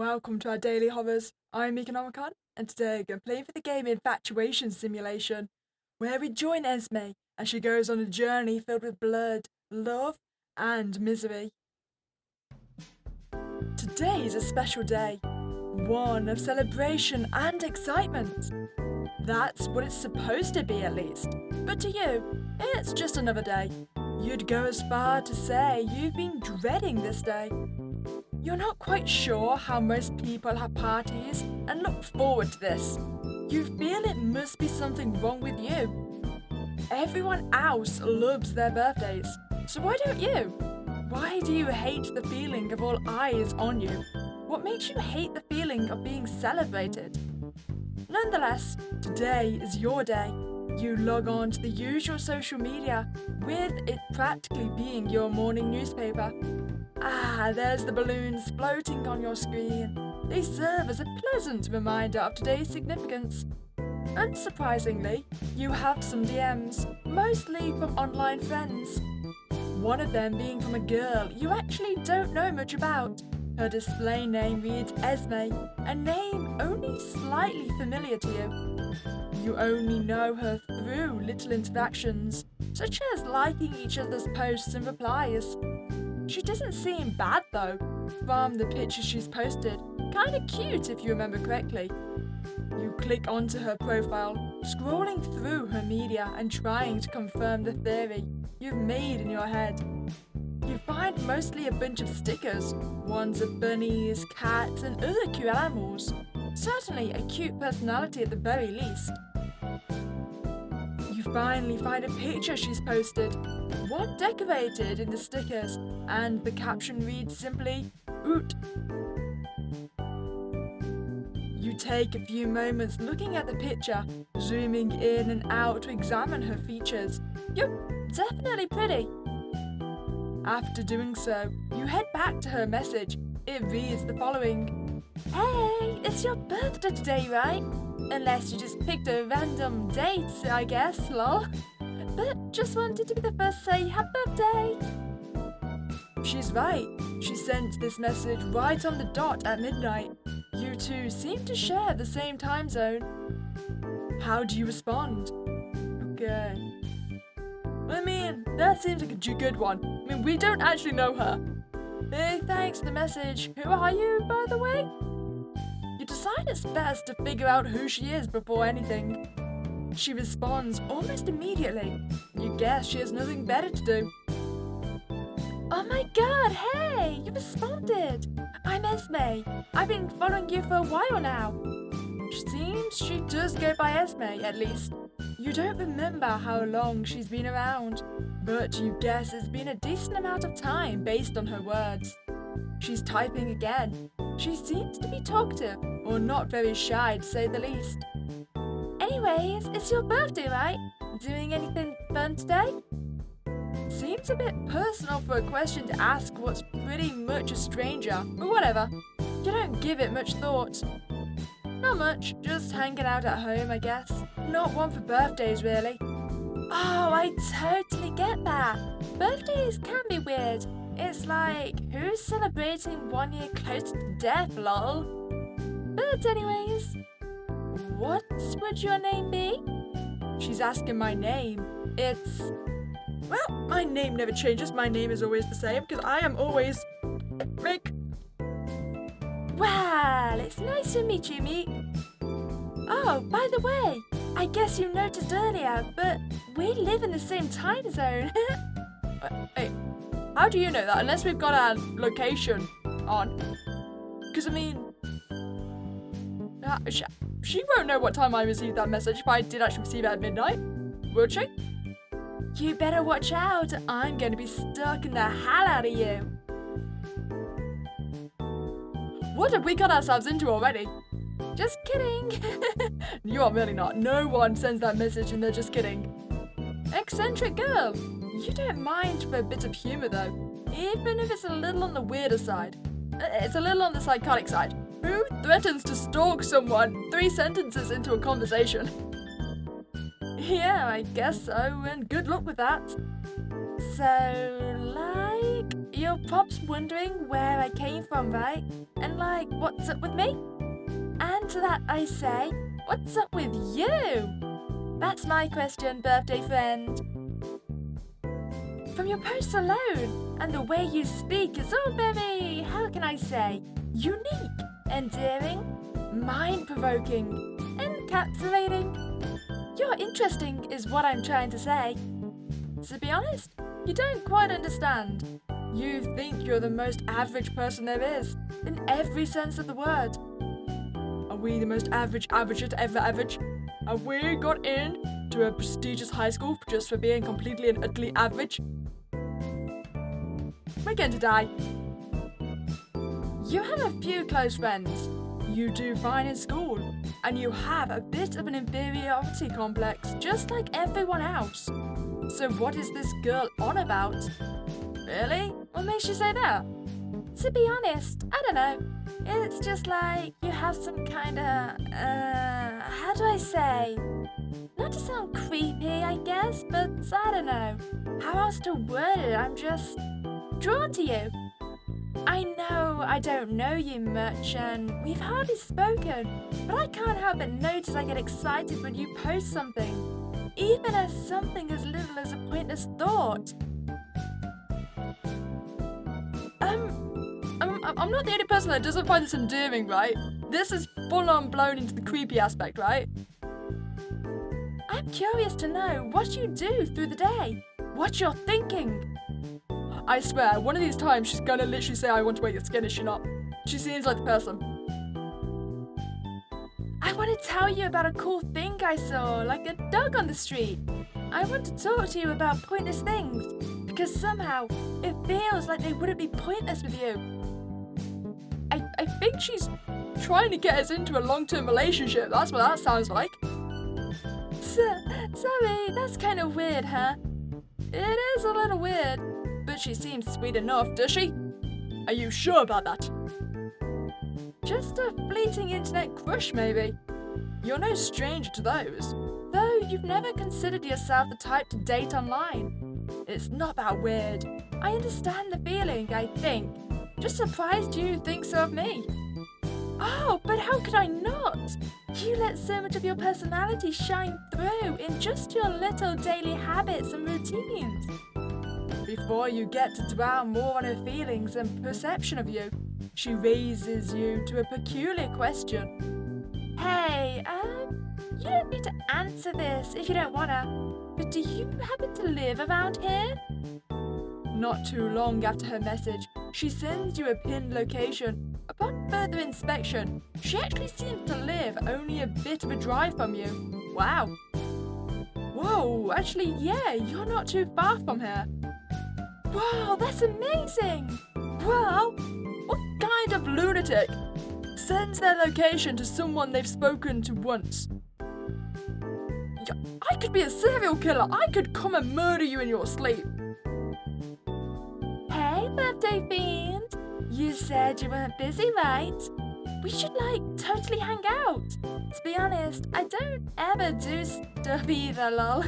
welcome to our daily horrors. I'm Meeka Nomicon, and today I'm playing for the game Infatuation Simulation, where we join Esme as she goes on a journey filled with blood, love, and misery. Today is a special day, one of celebration and excitement. That's what it's supposed to be, at least. But to you, it's just another day. You'd go as far to say you've been dreading this day. You're not quite sure how most people have parties and look forward to this. You feel it must be something wrong with you. Everyone else loves their birthdays, so why don't you? Why do you hate the feeling of all eyes on you? What makes you hate the feeling of being celebrated? Nonetheless, today is your day. You log on to the usual social media, with it practically being your morning newspaper. There's the balloons floating on your screen. They serve as a pleasant reminder of today's significance. Unsurprisingly, you have some DMs, mostly from online friends. One of them being from a girl you actually don't know much about. Her display name reads Esme, a name only slightly familiar to you. You only know her through little interactions, such as liking each other's posts and replies. She doesn't seem bad though, from the pictures she's posted. Kinda cute if you remember correctly. You click onto her profile, scrolling through her media and trying to confirm the theory you've made in your head. You find mostly a bunch of stickers, ones of bunnies, cats and other cute animals. Certainly a cute personality at the very least. You finally find a picture she's posted, one decorated in the stickers, and the caption reads simply, Oot. You take a few moments looking at the picture, zooming in and out to examine her features. You're definitely pretty. After doing so, you head back to her message. It reads the following. Hey, it's your birthday today, right? Unless you just picked a random date, I guess, lol. But just wanted to be the first to say happy birthday. She's right. She sent this message right on the dot at midnight. You two seem to share the same time zone. How do you respond? Okay. I mean, that seems like a good one. I mean, we don't actually know her. Hey, thanks for the message. Who are you, by the way? You decide it's best to figure out who she is before anything. She responds almost immediately. You guess she has nothing better to do. Oh my god, hey, you responded. I'm Esme. I've been following you for a while now. Seems she does go by Esme, at least. You don't remember how long she's been around, but you guess it's been a decent amount of time based on her words. She's typing again. She seems to be talkative, or not very shy to say the least. Anyways, it's your birthday, right? Doing anything fun today? Seems a bit personal for a question to ask what's pretty much a stranger, but whatever. You don't give it much thought. Not much, just hanging out at home, I guess. Not one for birthdays, really. Oh, I totally get that. Birthdays can be weird. It's like, who's celebrating 1 year closer to death, lol? But anyways, what would your name be? She's asking my name. Well, my name never changes. My name is always the same, because I am always Meek. Well, it's nice to meet you, Meek. Oh, by the way, I guess you noticed earlier, but we live in the same time zone. Hey, how do you know that? Unless we've got our location on. Because, I mean, she won't know what time I received that message if I did actually receive it at midnight. Would she? You better watch out. I'm going to be stalking the hell out of you. What have we got ourselves into already? Just kidding. You are really not. No one sends that message and they're just kidding. Eccentric girl. You don't mind for a bit of humour though, even if it's a little on the weirder side. It's a little on the psychotic side. Who threatens to stalk someone 3 sentences into a conversation? Yeah, I guess so, and good luck with that. So, like, you're perhaps wondering where I came from, right? And like, what's up with me? And to that I say, what's up with you? That's my question, birthday friend. From your posts alone, and the way you speak is all very, how can I say, unique, endearing, mind-provoking, encapsulating. You're interesting is what I'm trying to say. To be honest, you don't quite understand. You think you're the most average person there is, in every sense of the word. Are we the most averagest ever average? Have we got in to a prestigious high school just for being completely and utterly average? We're going to die. You have a few close friends. You do fine in school, and you have a bit of an inferiority complex, just like everyone else. So what is this girl on about? Really? What makes you say that? To be honest, I don't know. It's just like you have some kind of, how do I say? Not to sound creepy, I guess, but I don't know. How else to word it? I'm just drawn to you. I know I don't know you much and we've hardly spoken, but I can't help but notice I get excited when you post something, even as something as little as a pointless thought. I'm not the only person that doesn't find this endearing, right? This is full-on blown into the creepy aspect, right? I'm curious to know what you do through the day, what you're thinking. I swear, one of these times she's gonna literally say I want to wear your skin, is she not? She seems like the person. I want to tell you about a cool thing I saw, like a dog on the street. I want to talk to you about pointless things, because somehow it feels like they wouldn't be pointless with you. I think she's trying to get us into a long-term relationship, that's what that sounds like. Sorry, that's kind of weird, huh? It is a little weird. But she seems sweet enough, does she? Are you sure about that? Just a fleeting internet crush, maybe. You're no stranger to those, though you've never considered yourself the type to date online. It's not that weird. I understand the feeling, I think. Just surprised you think so of me. Oh, but how could I not? You let so much of your personality shine through in just your little daily habits and routines. Before you get to dwell more on her feelings and perception of you, she raises you to a peculiar question. Hey, you don't need to answer this if you don't wanna, but do you happen to live around here? Not too long after her message, she sends you a pinned location. Upon further inspection, she actually seems to live only a bit of a drive from you. Wow. Whoa, actually, yeah, you're not too far from here. Wow, that's amazing! Wow, what kind of lunatic sends their location to someone they've spoken to once? I could be a serial killer. I could come and murder you in your sleep. Hey, birthday fiend. You said you weren't busy, right? We should, totally hang out. To be honest, I don't ever do stuff either, lol.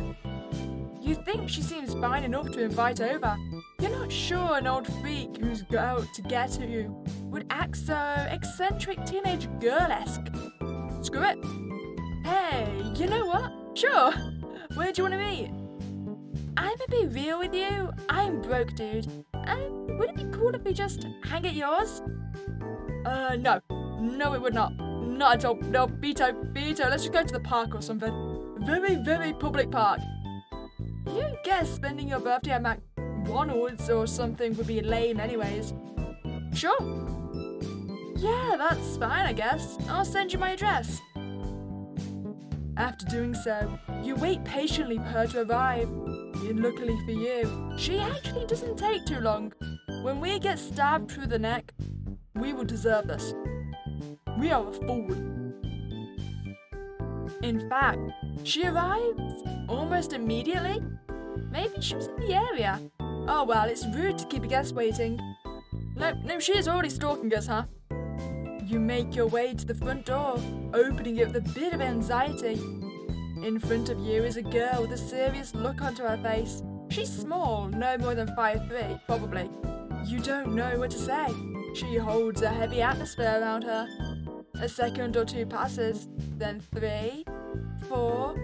You think she seems fine enough to invite over. You're not sure an old freak who's out to get at you would act so eccentric teenage girl-esque. Screw it. Hey, you know what? Sure. Where do you want to meet? I'm gonna be real with you. I'm broke, dude. Would it be cool if we just hang at yours? No. No, it would not. Not at all. No, veto. Let's just go to the park or something. Very, very public park. You guess spending your birthday at McDonald's or something would be lame anyways. Sure. Yeah, that's fine, I guess. I'll send you my address. After doing so, you wait patiently for her to arrive. And luckily for you, she actually doesn't take too long. When we get stabbed through the neck, we will deserve this. We are a fool. In fact, she arrives almost immediately. Maybe she was in the area. Oh well, it's rude to keep a guest waiting. No, she is already stalking us, huh? You make your way to the front door, opening it with a bit of anxiety. In front of you is a girl with a serious look onto her face. She's small, no more than 5'3", probably. You don't know what to say. She holds a heavy atmosphere around her. A second or two passes, then 3, 4,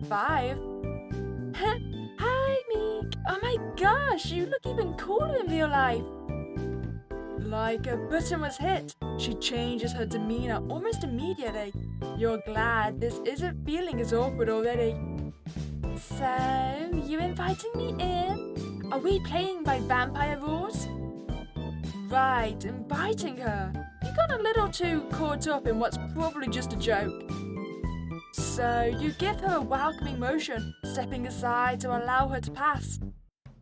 5. Hi, Meek! Oh my gosh, you look even cooler in real life! Like a button was hit, she changes her demeanor almost immediately. You're glad this isn't feeling as awkward already. So, you inviting me in? Are we playing by vampire rules? Right, inviting her. You got a little too caught up in what's probably just a joke. So, you give her a welcoming motion, stepping aside to allow her to pass.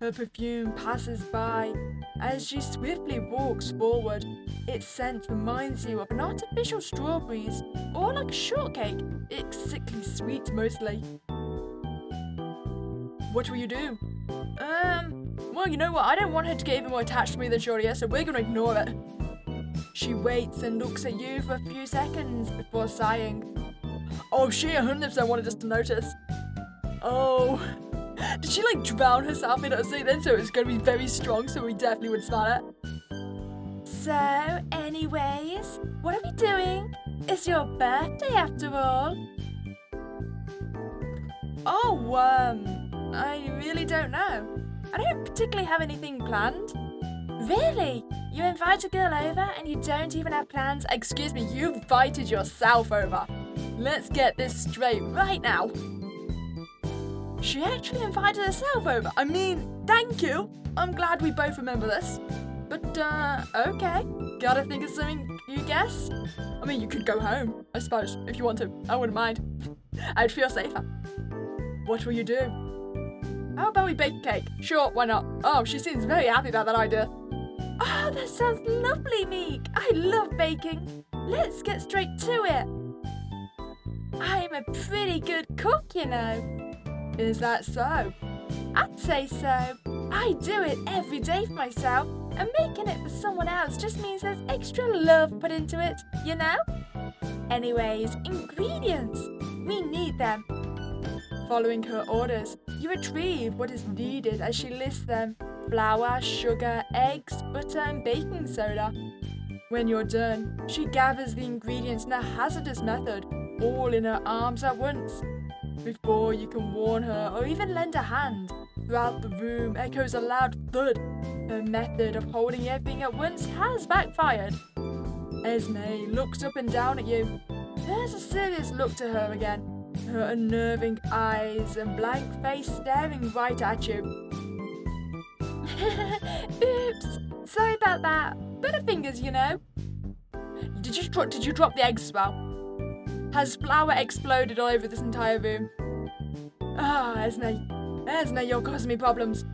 Her perfume passes by. As she swiftly walks forward, its scent reminds you of an artificial strawberries or like a shortcake. It's sickly sweet mostly. What will you do? Well, you know what? I don't want her to get even more attached to me than she already is, so we're gonna ignore it. She waits and looks at you for a few seconds before sighing. Oh, she 100% wanted us to notice. Oh. Did she like drown herself in her seat then, so it's gonna be very strong, so we definitely would smell it? So, anyways, what are we doing? It's your birthday after all. Oh, I really don't know. I don't particularly have anything planned. Really? You invite a girl over and you don't even have plans? Excuse me, you invited yourself over. Let's get this straight right now. She actually invited herself over. I mean, thank you. I'm glad we both remember this. But, okay. Gotta think of something, you guess? I mean, you could go home, I suppose, if you want to. I wouldn't mind. I'd feel safer. What will you do? How about we bake a cake? Sure, why not? Oh, she seems very happy about that idea. Oh, that sounds lovely, Meek. I love baking. Let's get straight to it. I'm a pretty good cook, you know. Is that so? I'd say so. I do it every day for myself, and making it for someone else just means there's extra love put into it, you know? Anyways, ingredients. We need them. Following her orders, you retrieve what is needed as she lists them: flour, sugar, eggs, butter, and baking soda. When you're done, she gathers the ingredients in a hazardous method, all in her arms at once. Before you can warn her or even lend a hand, throughout the room echoes a loud thud. Her method of holding everything at once has backfired. Esme looks up and down at you. There's a serious look to her again, her unnerving eyes and blank face staring right at you. Oops, sorry about that. Butterfingers, you know. Did you drop the eggs as well? Has flour exploded all over this entire room? Esme, you're causing me problems.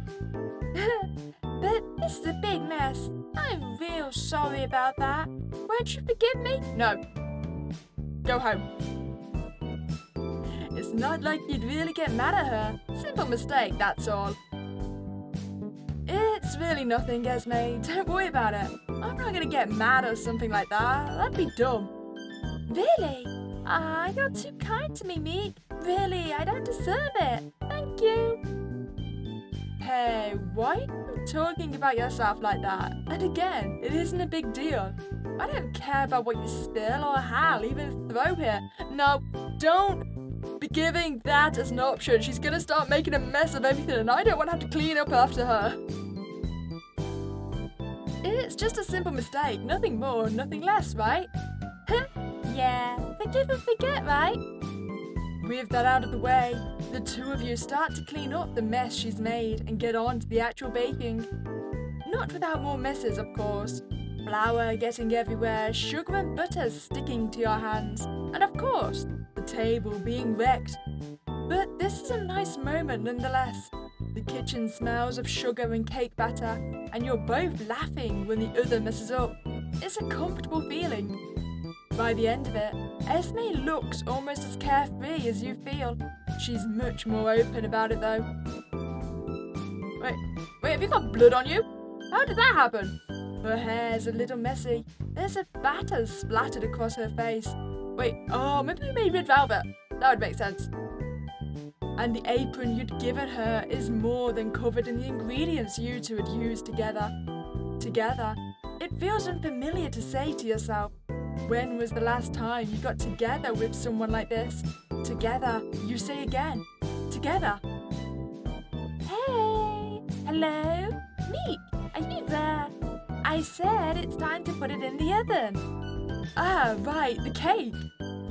But this is a big mess. I'm real sorry about that. Won't you forgive me? No. Go home. It's not like you'd really get mad at her. Simple mistake, that's all. It's really nothing, Esme. Don't worry about it. I'm not gonna get mad or something like that. That'd be dumb. Really? You're too kind to me, Meek. Really, I don't deserve it. Thank you. Hey, why are you talking about yourself like that? And again, it isn't a big deal. I don't care about what you spill or how, even throw here. No, don't be giving that as an option. She's gonna start making a mess of everything, and I don't want to have to clean up after her. It's just a simple mistake, nothing more, nothing less, right? Yeah, forgive and forget, right? With that out of the way, the two of you start to clean up the mess she's made and get on to the actual baking. Not without more messes, of course. Flour getting everywhere, sugar and butter sticking to your hands, and of course, the table being wrecked. But this is a nice moment nonetheless. The kitchen smells of sugar and cake batter, and you're both laughing when the other messes up. It's a comfortable feeling. By the end of it, Esme looks almost as carefree as you feel. She's much more open about it though. Wait, have you got blood on you? How did that happen? Her hair's a little messy. There's a batter splattered across her face. Wait, maybe you made red velvet. That would make sense. And the apron you'd given her is more than covered in the ingredients you two had used together. To together, it feels unfamiliar to say to yourself, when was the last time you got together with someone like this? Together, you say again. Together. Hey! Hello? Meek, are you there? I said it's time to put it in the oven. Ah, right, the cake.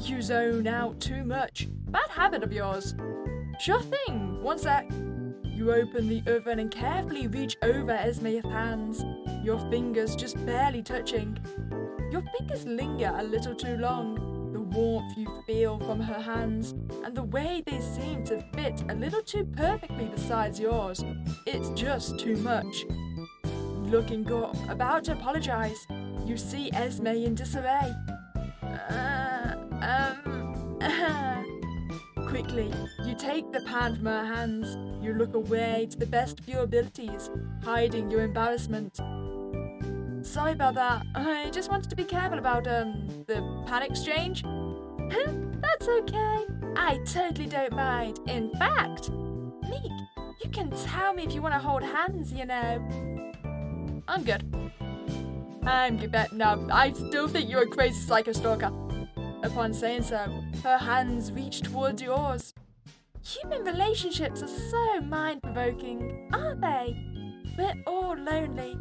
You zone out too much. Bad habit of yours. Sure thing, one sec. You open the oven and carefully reach over Esme's hands, your fingers just barely touching. Your fingers linger a little too long, the warmth you feel from her hands, and the way they seem to fit a little too perfectly beside yours. It's just too much. Looking up, about to apologize, you see Esme in disarray. Quickly, you take the pan from her hands. You look away to the best of your abilities, hiding your embarrassment. Sorry about that. I just wanted to be careful about, the pan exchange. That's okay. I totally don't mind. In fact, Meek, you can tell me if you want to hold hands, you know. I'm good. No, I still think you're a crazy psycho stalker. Upon saying so, her hands reach towards yours. Human relationships are so mind-provoking, aren't they? We're all lonely,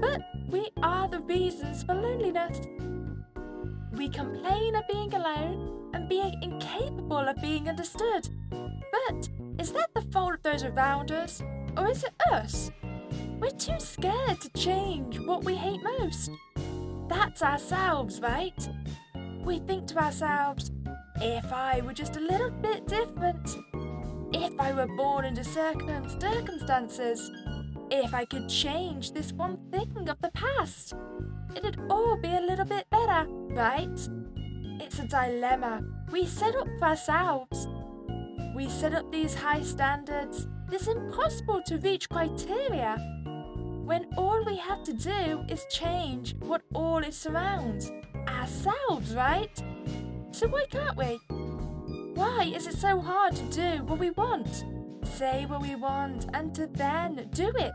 but we are the reasons for loneliness. We complain of being alone and being incapable of being understood. But is that the fault of those around us, or is it us? We're too scared to change what we hate most. That's ourselves, right? We think to ourselves, if I were just a little bit different, if I were born into certain circumstances, if I could change this one thing of the past, it'd all be a little bit better, right? It's a dilemma we set up for ourselves. We set up these high standards, this impossible to reach criteria, when all we have to do is change what all it surrounds. Ourselves, right? So why can't we? Why is it so hard to do what we want? Say what we want and to then do it.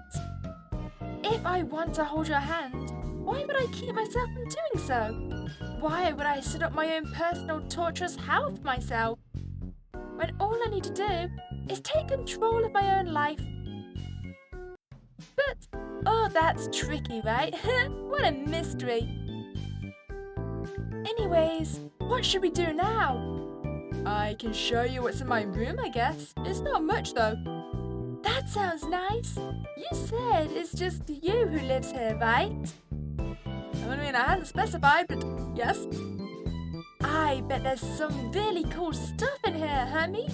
If I want to hold your hand, why would I keep myself from doing so? Why would I set up my own personal torturous hell for myself? When all I need to do is take control of my own life. But, oh, that's tricky, right? What a mystery. Anyways, what should we do now? I can show you what's in my room, I guess. It's not much, though. That sounds nice. You said it's just you who lives here, right? I mean, I hadn't specified, but yes. I bet there's some really cool stuff in here, huh, Meek?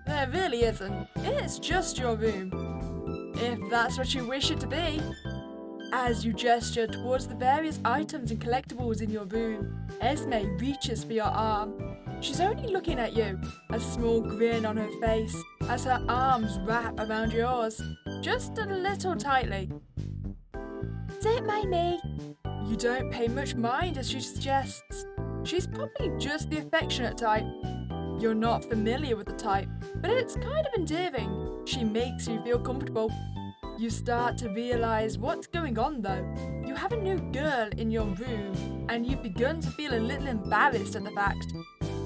There really isn't. It's just your room. If that's what you wish it to be. As you gesture towards the various items and collectibles in your room, Esme reaches for your arm. She's only looking at you, a small grin on her face as her arms wrap around yours, just a little tightly. Don't mind me. You don't pay much mind as she suggests. She's probably just the affectionate type. You're not familiar with the type, but it's kind of endearing. She makes you feel comfortable. You start to realize what's going on though. You have a new girl in your room, and you've begun to feel a little embarrassed at the fact.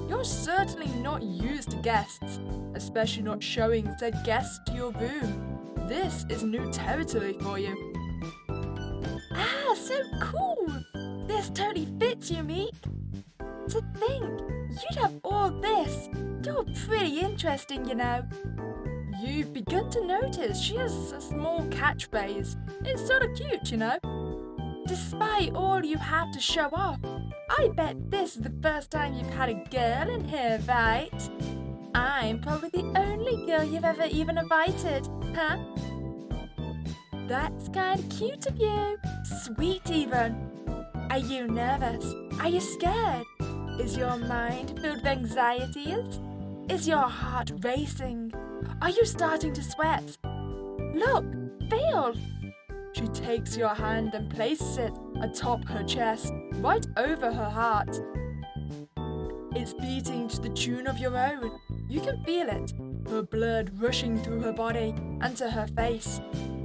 You're certainly not used to guests, especially not showing said guests to your room. This is new territory for you. Ah, so cool! This totally fits you, Meek. To think, you'd have all this. You're pretty interesting, you know. You've begun to notice she has a small catchphrase. It's sort of cute, you know. Despite all you have to show off, I bet this is the first time you've had a girl in here, right? I'm probably the only girl you've ever even invited, huh? That's kind of cute of you. Sweet even. Are you nervous? Are you scared? Is your mind filled with anxieties? Is your heart racing? Are you starting to sweat? Look, feel! She takes your hand and places it atop her chest, right over her heart. It's beating to the tune of your own. You can feel it, her blood rushing through her body and to her face.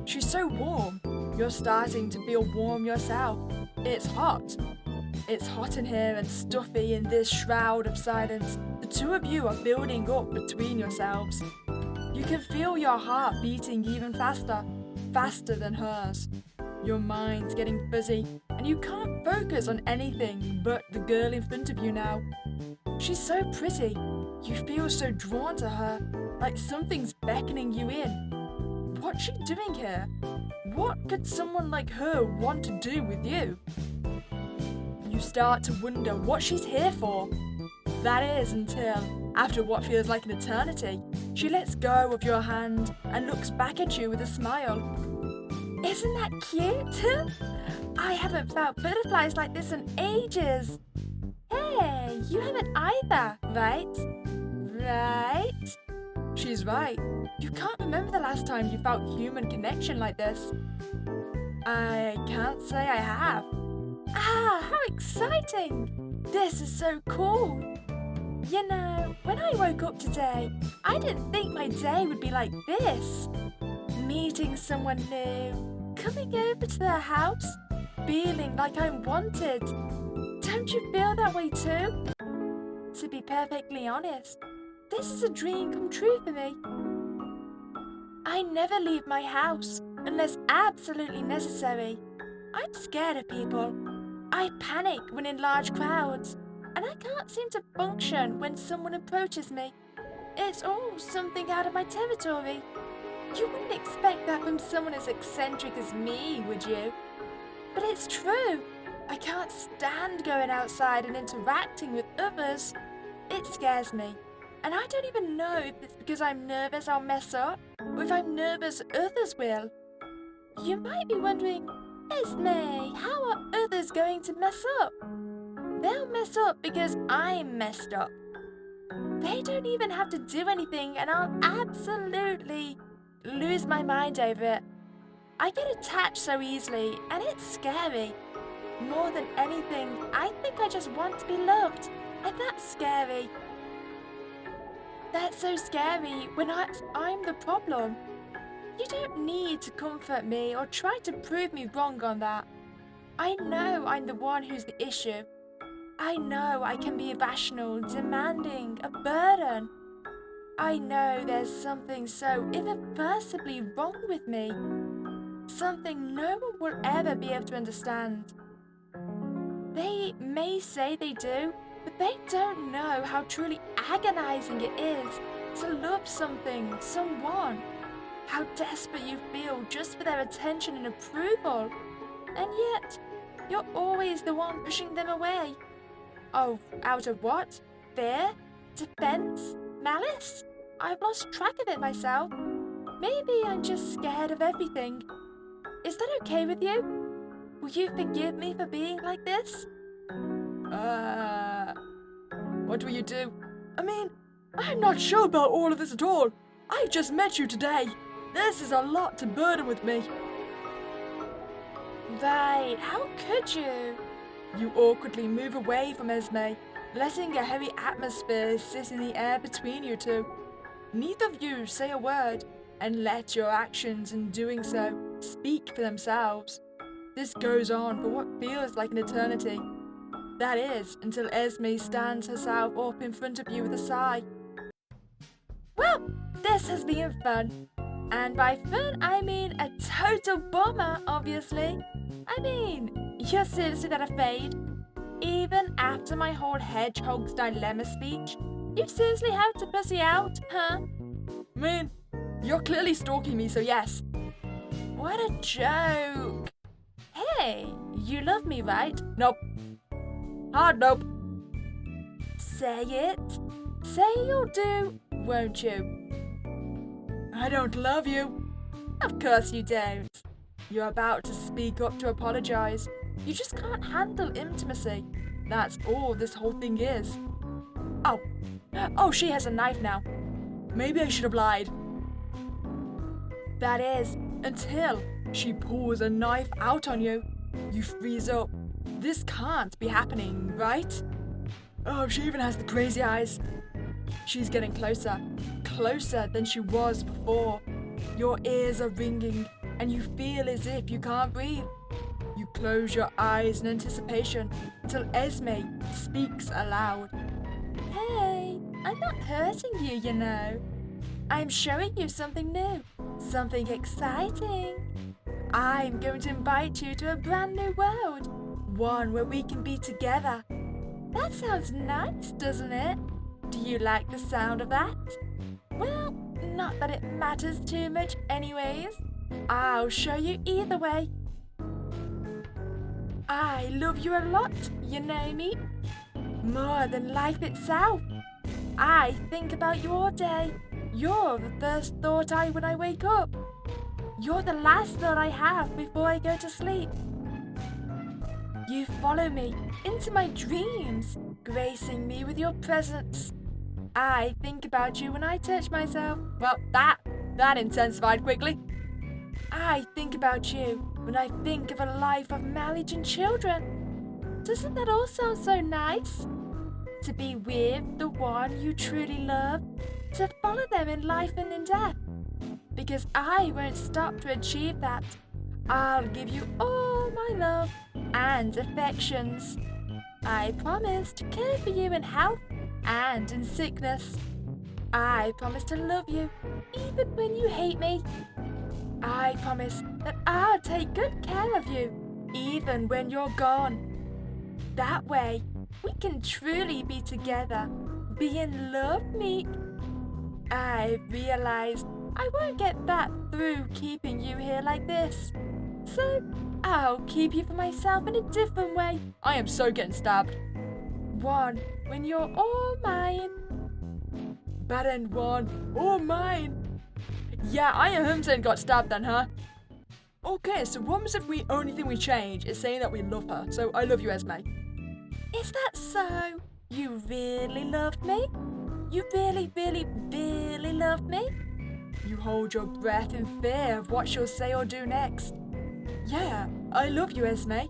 She's so warm. You're starting to feel warm yourself. It's hot. It's hot in here and stuffy in this shroud of silence. The two of you are building up between yourselves. You can feel your heart beating even faster, faster than hers. Your mind's getting fuzzy, and you can't focus on anything but the girl in front of you now. She's so pretty. You feel so drawn to her, like something's beckoning you in. What's she doing here? What could someone like her want to do with you? You start to wonder what she's here for. That is until, after what feels like an eternity, she lets go of your hand and looks back at you with a smile. Isn't that cute? I haven't felt butterflies like this in ages. Hey, you haven't either, right? Right? She's right. You can't remember the last time you felt human connection like this. I can't say I have. Ah, how exciting! This is so cool. You know, when I woke up today, I didn't think my day would be like this. Meeting someone new, coming over to their house, feeling like I'm wanted. Don't you feel that way too? To be perfectly honest, this is a dream come true for me. I never leave my house unless absolutely necessary. I'm scared of people. I panic when in large crowds, and I can't seem to function when someone approaches me. It's all something out of my territory. You wouldn't expect that from someone as eccentric as me, would you? But it's true. I can't stand going outside and interacting with others. It scares me. And I don't even know if it's because I'm nervous I'll mess up, or if I'm nervous others will. You might be wondering, Esme, how are others going to mess up? They'll mess up because I'm messed up. They don't even have to do anything and I'll absolutely lose my mind over it. I get attached so easily and it's scary. More than anything, I think I just want to be loved, and that's scary. That's so scary when I'm the problem. You don't need to comfort me or try to prove me wrong on that. I know I'm the one who's the issue. I know I can be irrational, demanding, a burden. I know there's something so irreversibly wrong with me. Something no one will ever be able to understand. They may say they do, but they don't know how truly agonizing it is to love something, someone. How desperate you feel just for their attention and approval. And yet, you're always the one pushing them away. Oh, out of what? Fear? Defense? Malice? I've lost track of it myself. Maybe I'm just scared of everything. Is that okay with you? Will you forgive me for being like this? What will you do? I mean, I'm not sure about all of this at all. I just met you today. This is a lot to burden with me. Right, how could you? You awkwardly move away from Esme, letting a heavy atmosphere sit in the air between you two. Neither of you say a word, and let your actions in doing so speak for themselves. This goes on for what feels like an eternity. That is, until Esme stands herself up in front of you with a sigh. Well, this has been fun. And by fun, I mean a total bummer, obviously. I mean, you're seriously that afraid? Even after my whole hedgehog's dilemma speech? You seriously have to pussy out, huh? I mean, you're clearly stalking me, so yes. What a joke. Hey, you love me, right? Nope. Hard nope. Say it. Say you'll do, won't you? I don't love you. Of course you don't. You're about to speak up to apologize. You just can't handle intimacy. That's all this whole thing is. Oh, she has a knife now. Maybe I should have lied. That is, until she pulls a knife out on you. You freeze up. This can't be happening, right? Oh, she even has the crazy eyes. She's getting closer. Closer than she was before. Your ears are ringing. and you feel as if you can't breathe. You close your eyes in anticipation until Esme speaks aloud. Hey, I'm not hurting you, you know. I'm showing you something new, something exciting. I'm going to invite you to a brand new world, one where we can be together. That sounds nice, doesn't it? Do you like the sound of that? Well, not that it matters too much anyways. I'll show you either way. I love you a lot, you know me. More than life itself. I think about you all day. You're the first thought when I wake up. You're the last thought I have before I go to sleep. You follow me into my dreams, gracing me with your presence. I think about you when I touch myself. Well, that intensified quickly. I think about you when I think of a life of marriage and children. Doesn't that all sound so nice? To be with the one you truly love, to follow them in life and in death. Because I won't stop to achieve that. I'll give you all my love and affections. I promise to care for you in health and in sickness. I promise to love you even when you hate me. I promise that I'll take good care of you even when you're gone. That way, we can truly be together, be in love, Meek. I realized I won't get that through keeping you here like this. So, I'll keep you for myself in a different way. I am so getting stabbed. One, when you're all mine. Bad end one, all mine. Yeah, I am him saying got stabbed then, huh? Okay, so what was if the only thing we change is saying that we love her? So, I love you, Esme. Is that so? You really loved me? You really, really, really loved me? You hold your breath in fear of what she'll say or do next. Yeah, I love you, Esme.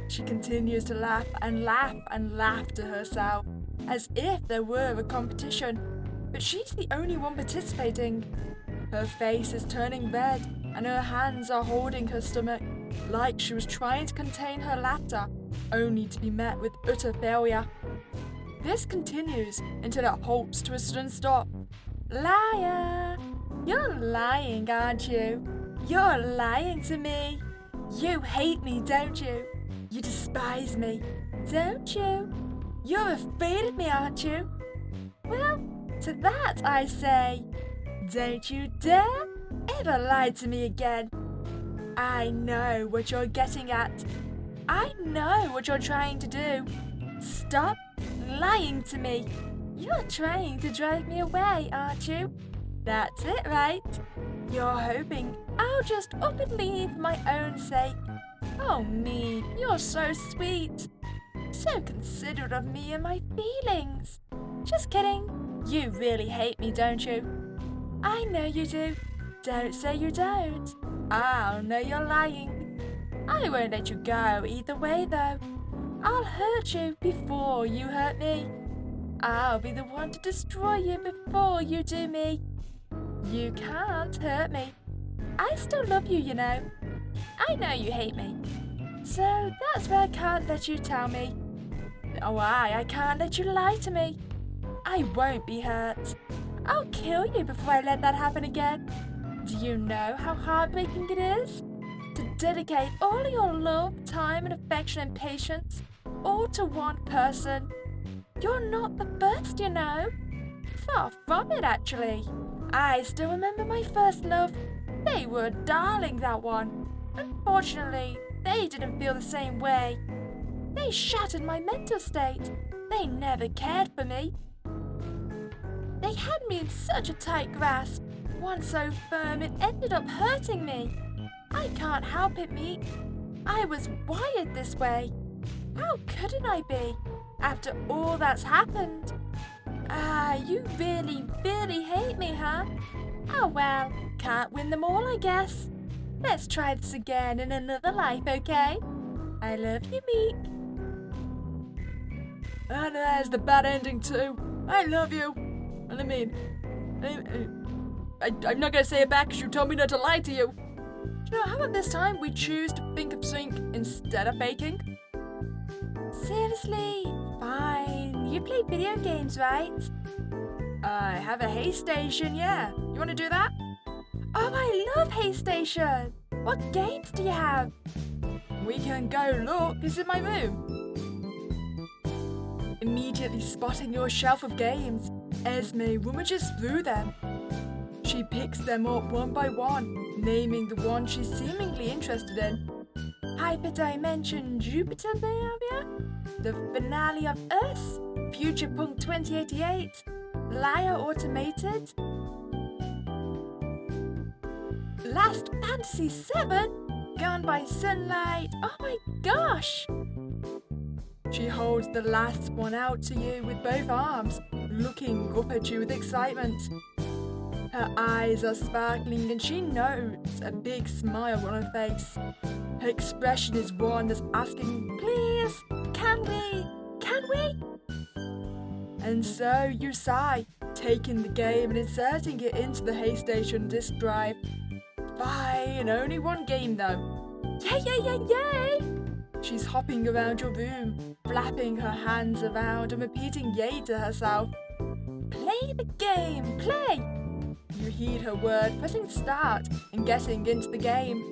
She continues to laugh and laugh and laugh to herself, as if there were a competition, but she's the only one participating. Her face is turning red, and her hands are holding her stomach, like she was trying to contain her laughter, only to be met with utter failure. This continues until it halts to a sudden stop. Liar! You're lying, aren't you? You're lying to me. You hate me, don't you? You despise me, don't you? You're afraid of me, aren't you? Well, to that I say, don't you dare ever lie to me again. I know what you're getting at. I know what you're trying to do. Stop lying to me. You're trying to drive me away, aren't you? That's it, right? You're hoping I'll just up and leave for my own sake. Oh, me, you're so sweet. So considerate of me and my feelings. Just kidding. You really hate me, don't you? I know you do. Don't say you don't. I'll know you're lying. I won't let you go either way, though. I'll hurt you before you hurt me. I'll be the one to destroy you before you do me. You can't hurt me. I still love you, you know. I know you hate me. So that's why I can't let you tell me. Why I can't let you lie to me. I won't be hurt. I'll kill you before I let that happen again. Do you know how heartbreaking it is? To dedicate all your love, time and affection and patience all to one person. You're not the first, you know. Far from it, actually. I still remember my first love. They were darling, that one. Unfortunately, they didn't feel the same way. They shattered my mental state. They never cared for me. They had me in such a tight grasp, one so firm it ended up hurting me. I can't help it, Meek. I was wired this way. How couldn't I be, after all that's happened? You really, really hate me, huh? Oh well, can't win them all, I guess. Let's try this again in another life, okay? I love you, Meek. And there's the bad ending too. I love you. And I mean, I'm not gonna say it back because you told me not to lie to you. You know, how about this time we choose to think of something instead of faking? Seriously? Fine. You play video games, right? I have a hay station, yeah. You want to do that? Oh, I love hay station. What games do you have? We can go look. This is my room. Immediately spotting your shelf of games, Esme rummages through them. She picks them up one by one, naming the one she's seemingly interested in. Hyperdimension Jupiter Area, the finale of Earth, Future Punk 2088, Liar Automated, Last Fantasy 7, Gone by Sunlight. Oh my gosh! She holds the last one out to you with both arms, looking up at you with excitement. Her eyes are sparkling and she notes a big smile on her face. Her expression is one that's asking, please, can we? And so you sigh, taking the game and inserting it into the hay station disk drive. Fine, only one game though. Yay! She's hopping around your room, flapping her hands around and repeating yay to herself. Play the game, play! You heed her word, pressing start and getting into the game.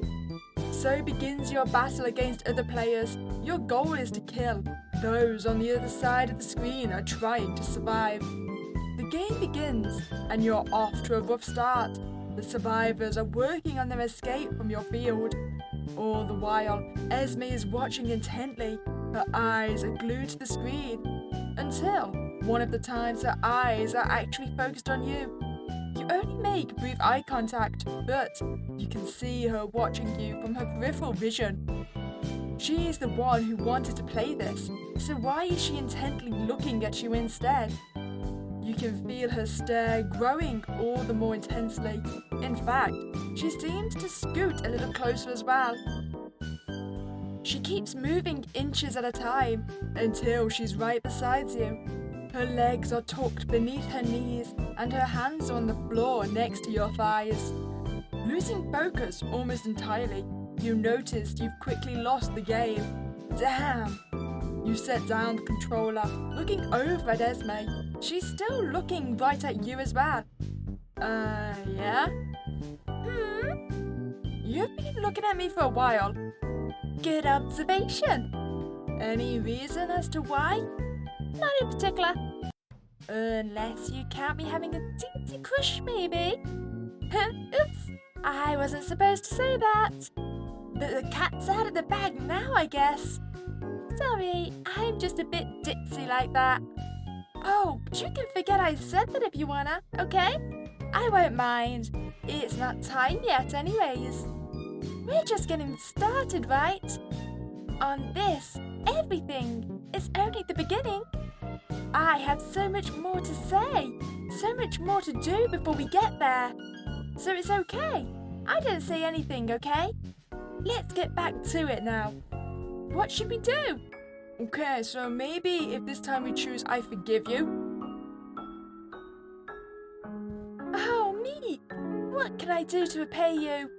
So begins your battle against other players. Your goal is to kill. Those on the other side of the screen are trying to survive. The game begins and you're off to a rough start. The survivors are working on their escape from your field. All the while, Esme is watching intently. Her eyes are glued to the screen. Until one of the times her eyes are actually focused on you. You only make brief eye contact, but you can see her watching you from her peripheral vision. She is the one who wanted to play this, so why is she intently looking at you instead? You can feel her stare growing all the more intensely. In fact, she seems to scoot a little closer as well. She keeps moving inches at a time until she's right beside you. Her legs are tucked beneath her knees and her hands are on the floor next to your thighs. Losing focus almost entirely, you notice you've quickly lost the game. Damn! You set down the controller, looking over at Esme. She's still looking right at you as well. Yeah? You've been looking at me for a while. Good observation. Any reason as to why? Not in particular. Unless you count me having a teensy crush, maybe. Oops, I wasn't supposed to say that. But the cat's out of the bag now, I guess. Sorry, I'm just a bit ditzy like that. Oh, but you can forget I said that if you wanna, okay? I won't mind. It's not time yet anyways. We're just getting started, right? On this, everything is only the beginning. I have so much more to say, so much more to do before we get there. So it's okay. I didn't say anything, okay? Let's get back to it now. What should we do? Okay, so maybe if this time we choose I forgive you. Oh, Meek, what can I do to repay you?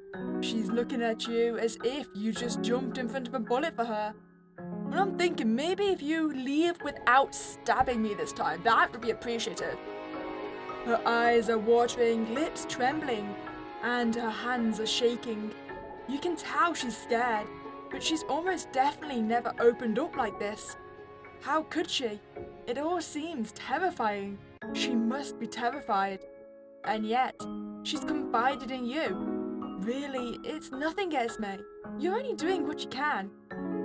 She's looking at you as if you just jumped in front of a bullet for her. And I'm thinking maybe if you leave without stabbing me this time, that would be appreciated. Her eyes are watering, lips trembling, and her hands are shaking. You can tell she's scared, but she's almost definitely never opened up like this. How could she? It all seems terrifying. She must be terrified. And yet, she's confided in you. Really, it's nothing, Esme. You're only doing what you can.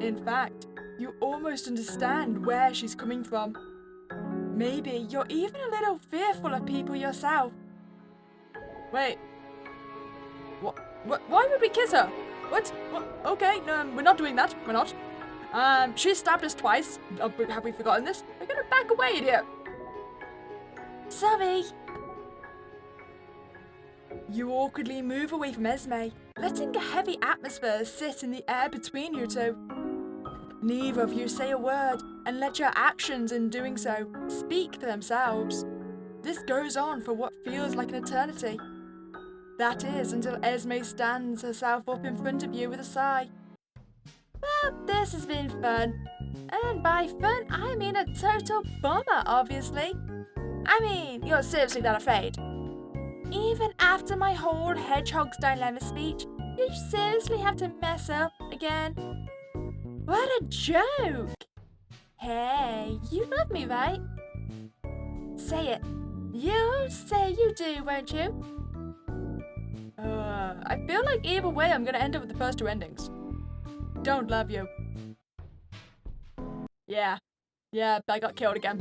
In fact, you almost understand where she's coming from. Maybe you're even a little fearful of people yourself. Wait. What? Why would we kiss her? What? Okay, no, we're not doing that. We're not. She stabbed us twice. Have we forgotten this? We're gonna back away, idiot. Sorry. You awkwardly move away from Esme, letting a heavy atmosphere sit in the air between you two. Neither of you say a word and let your actions in doing so speak for themselves. This goes on for what feels like an eternity. That is until Esme stands herself up in front of you with a sigh. Well, this has been fun. And by fun, I mean a total bummer, obviously. I mean, you're seriously that afraid? Even after my whole Hedgehog's Dilemma speech, you seriously have to mess up again? What a joke! Hey, you love me, right? Say it. You'll say you do, won't you? I feel like either way I'm gonna end up with the first two endings. Don't love you. Yeah, I got killed again.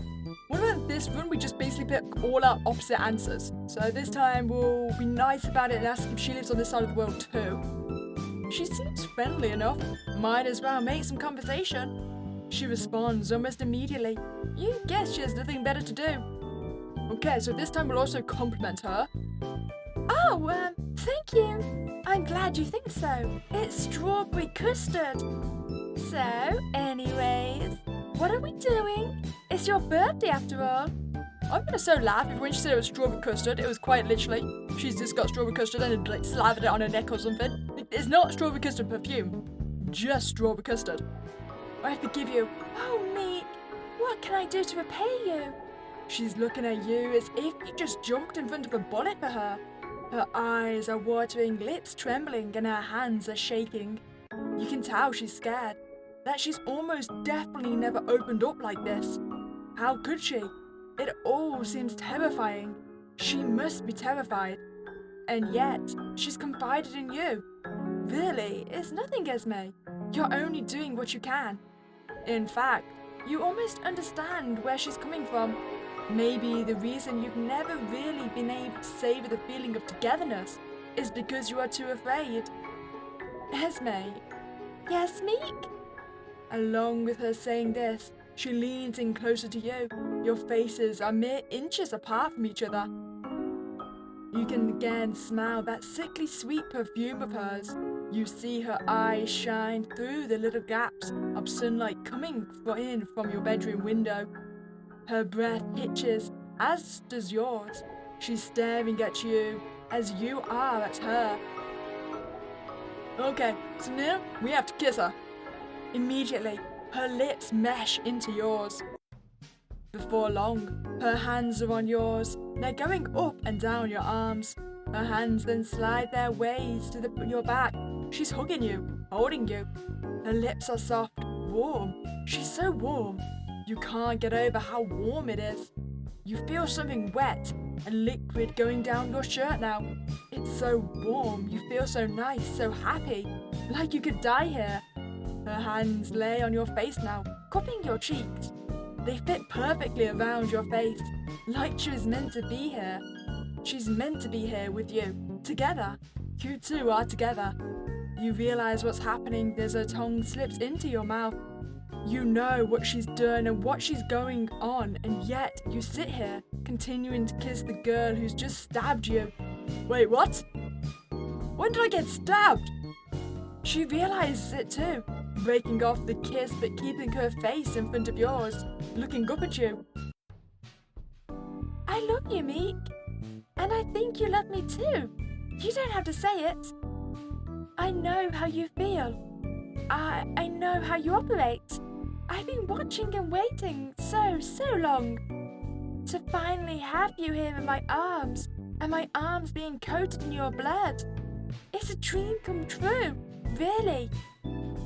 What about this run we just basically pick all our opposite answers? So this time we'll be nice about it and ask if she lives on this side of the world too. She seems friendly enough. Might as well make some conversation. She responds almost immediately. You guess she has nothing better to do. Okay, so this time we'll also compliment her. Oh, thank you. I'm glad you think so. It's strawberry custard. So, anyways, what are we doing? It's your birthday after all. I'm gonna so laugh if when she said it was strawberry custard, it was quite literally, she's just got strawberry custard and like slathered it on her neck or something. It's not strawberry custard perfume, just strawberry custard. I forgive you. Oh, Meek, what can I do to repay you? She's looking at you as if you just jumped in front of a bullet for her. Her eyes are watering, lips trembling, and her hands are shaking. You can tell she's scared, that she's almost definitely never opened up like this. How could she? It all seems terrifying. She must be terrified. And yet, she's confided in you. Really, it's nothing, Esme. You're only doing what you can. In fact, you almost understand where she's coming from. Maybe the reason you've never really been able to savor the feeling of togetherness is because you are too afraid. Esme. Yes, Meek? Along with her saying this, she leans in closer to you. Your faces are mere inches apart from each other. You can again smell that sickly sweet perfume of hers. You see her eyes shine through the little gaps of sunlight coming in from your bedroom window. Her breath hitches, as does yours. She's staring at you, as you are at her. Okay, so now we have to kiss her. Immediately, her lips mesh into yours. Before long, her hands are on yours. They're going up and down your arms. Her hands then slide their ways to your back. She's hugging you, holding you. Her lips are soft, warm. She's so warm. You can't get over how warm it is. You feel something wet and liquid going down your shirt now. It's so warm, you feel so nice, so happy, like you could die here. Her hands lay on your face now, cupping your cheeks. They fit perfectly around your face, like she was meant to be here. She's meant to be here with you, together. You two are together. You realize what's happening as her tongue slips into your mouth. You know what she's done and what she's going on, and yet you sit here, continuing to kiss the girl who's just stabbed you. Wait, what? When did I get stabbed? She realizes it too, breaking off the kiss but keeping her face in front of yours, looking up at you. I love you, Meek. And I think you love me too. You don't have to say it. I know how you feel. I know how you operate. I've been watching and waiting so long to finally have you here in my arms, and my arms being coated in your blood. It's a dream come true, really.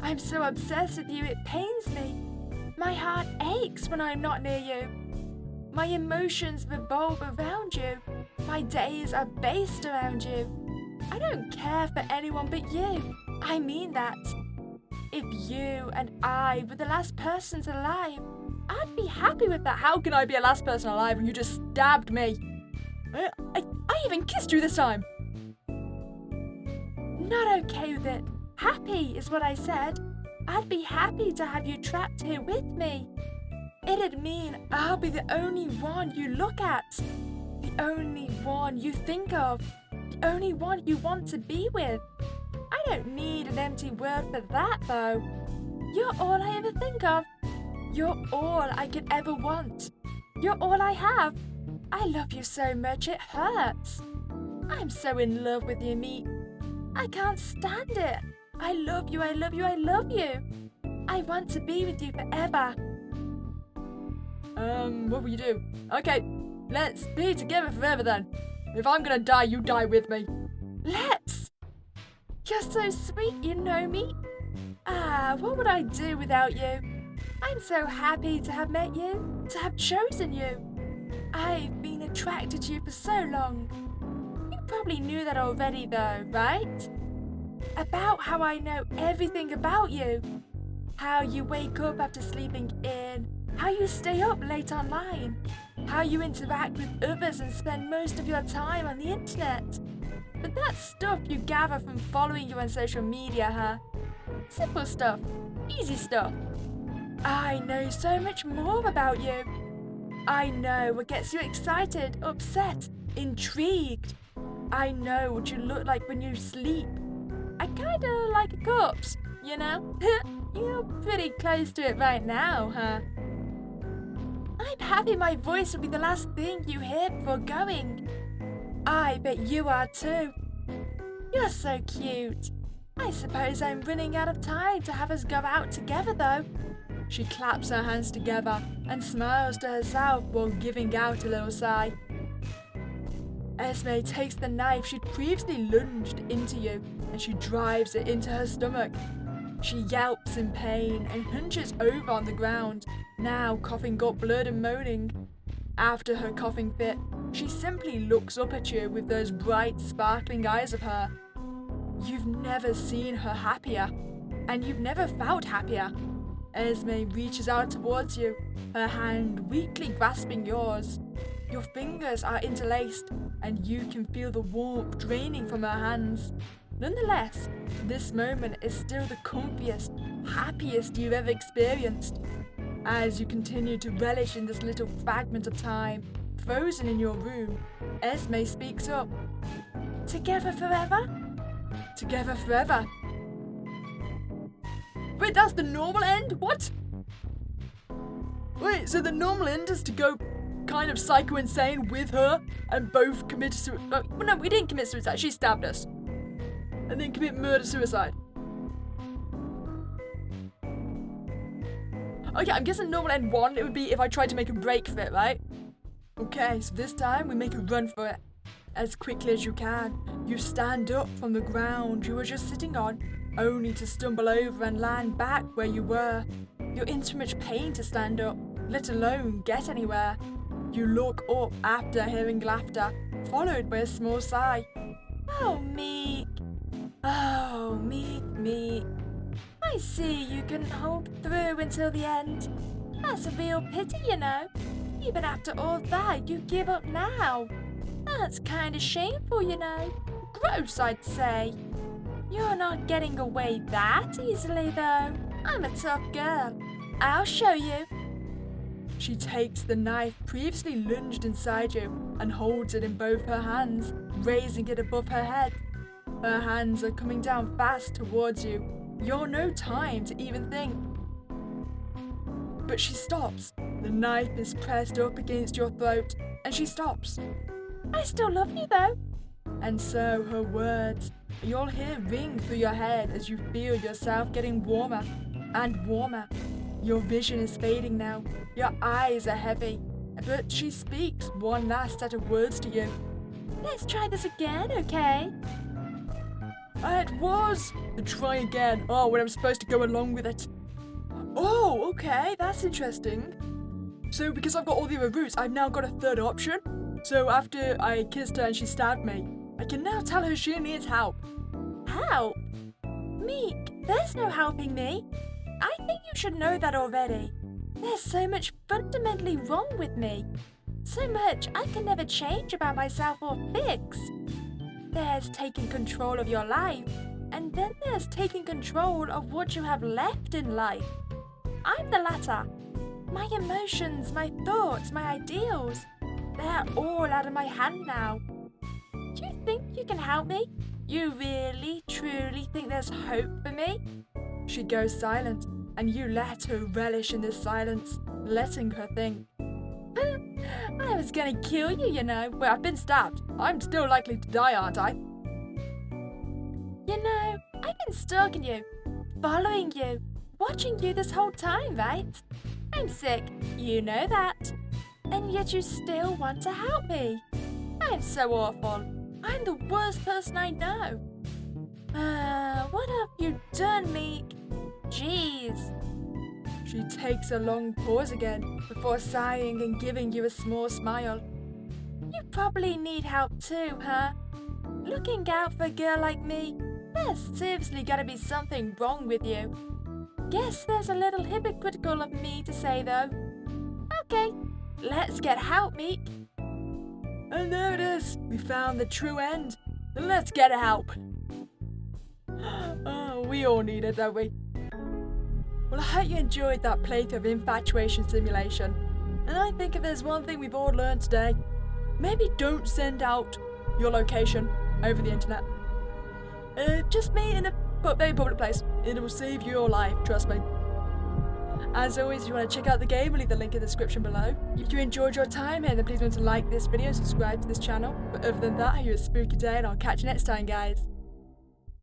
I'm so obsessed with you, it pains me. My heart aches when I'm not near you. My emotions revolve around you. My days are based around you. I don't care for anyone but you. I mean that. If you and I were the last persons alive, I'd be happy with that. How can I be a last person alive when you just stabbed me? I even kissed you this time. Not okay with it. Happy is what I said. I'd be happy to have you trapped here with me. It'd mean I'll be the only one you look at, the only one you think of, the only one you want to be with. I don't need an empty world for that, though. You're all I ever think of. You're all I could ever want. You're all I have. I love you so much it hurts. I'm so in love with you, Meek. I can't stand it. I love you, I love you, I love you. I want to be with you forever. What will you do? Okay, let's be together forever then. If I'm gonna die, you die with me. Let's! You're so sweet, you know me. What would I do without you? I'm so happy to have met you, to have chosen you. I've been attracted to you for so long. You probably knew that already though, right? About how I know everything about you. How you wake up after sleeping in, how you stay up late online, how you interact with others and spend most of your time on the internet. But that's stuff you gather from following you on social media, huh? Simple stuff, easy stuff. I know so much more about you. I know what gets you excited, upset, intrigued. I know what you look like when you sleep. I kinda like a corpse, you know? You're pretty close to it right now, huh? I'm happy my voice will be the last thing you hear before going. I bet you are too. You're so cute. I suppose I'm running out of time to have us go out together though. She claps her hands together and smiles to herself while giving out a little sigh. Esme takes the knife she'd previously lunged into you and she drives it into her stomach. She yelps in pain and hunches over on the ground, now coughing up blood and moaning. After her coughing fit, she simply looks up at you with those bright, sparkling eyes of her. You've never seen her happier, and you've never felt happier. Esme reaches out towards you, her hand weakly grasping yours. Your fingers are interlaced, and you can feel the warmth draining from her hands. Nonetheless, this moment is still the comfiest, happiest you've ever experienced. As you continue to relish in this little fragment of time, frozen in your room, Esme speaks up. Together forever? Together forever. Wait, that's the normal end? What? Wait, so the normal end is to go kind of psycho insane with her and both commit suicide? Well, no, we didn't commit suicide. She stabbed us. And then commit murder-suicide. Okay, I'm guessing normal end 1, it would be if I tried to make a break for it, right? Okay, so this time we make a run for it. As quickly as you can, you stand up from the ground you were just sitting on, only to stumble over and land back where you were. You're in too much pain to stand up, let alone get anywhere. You look up after hearing laughter, followed by a small sigh. Oh, Meek. Oh, Meek. I see you couldn't hold through until the end. That's a real pity, you know. Even after all that, you give up now. That's kind of shameful, you know. Gross, I'd say. You're not getting away that easily, though. I'm a tough girl. I'll show you. She takes the knife previously lunged inside you and holds it in both her hands, raising it above her head. Her hands are coming down fast towards you. You're no time to even think. But she stops. The knife is pressed up against your throat, and she stops. I still love you, though. And so her words, you'll hear ring through your head as you feel yourself getting warmer and warmer. Your vision is fading now. Your eyes are heavy. But she speaks one last set of words to you. Let's try this again, okay? It was the try again. Oh, when I'm supposed to go along with it. Oh, okay, that's interesting. So because I've got all the other routes, I've now got a third option. So after I kissed her and she stabbed me, I can now tell her she needs help. Help? Meek, there's no helping me. I think you should know that already. There's so much fundamentally wrong with me. So much I can never change about myself or fix. There's taking control of your life, and then there's taking control of what you have left in life. I'm the latter. My emotions, my thoughts, my ideals, they're all out of my hand now. Do you think you can help me? You really, truly think there's hope for me? She goes silent, and you let her relish in this silence, letting her think. I was gonna kill you, you know. Well, I've been stabbed. I'm still likely to die, aren't I? You know, I've been stalking you, following you, watching you this whole time, right? I'm sick, you know that. And yet you still want to help me. I'm so awful. I'm the worst person I know. What have you done, Meek? Jeez. She takes a long pause again before sighing and giving you a small smile. You probably need help too, huh? Looking out for a girl like me, there's seriously gotta be something wrong with you. Guess there's a little hypocritical of me to say though. Okay, let's get help, Meek. And there it is. We found the true end. Let's get help. Oh, we all need it, don't we? Well, I hope you enjoyed that playthrough of Infatuation Simulation. And I think if there's one thing we've all learned today, maybe don't send out your location over the internet. Just meet in a very public place. It will save your life, trust me. As always, if you want to check out the game, we'll leave the link in the description below. If you enjoyed your time here, then please remember to like this video and subscribe to this channel. But other than that, have you a spooky day and I'll catch you next time, guys.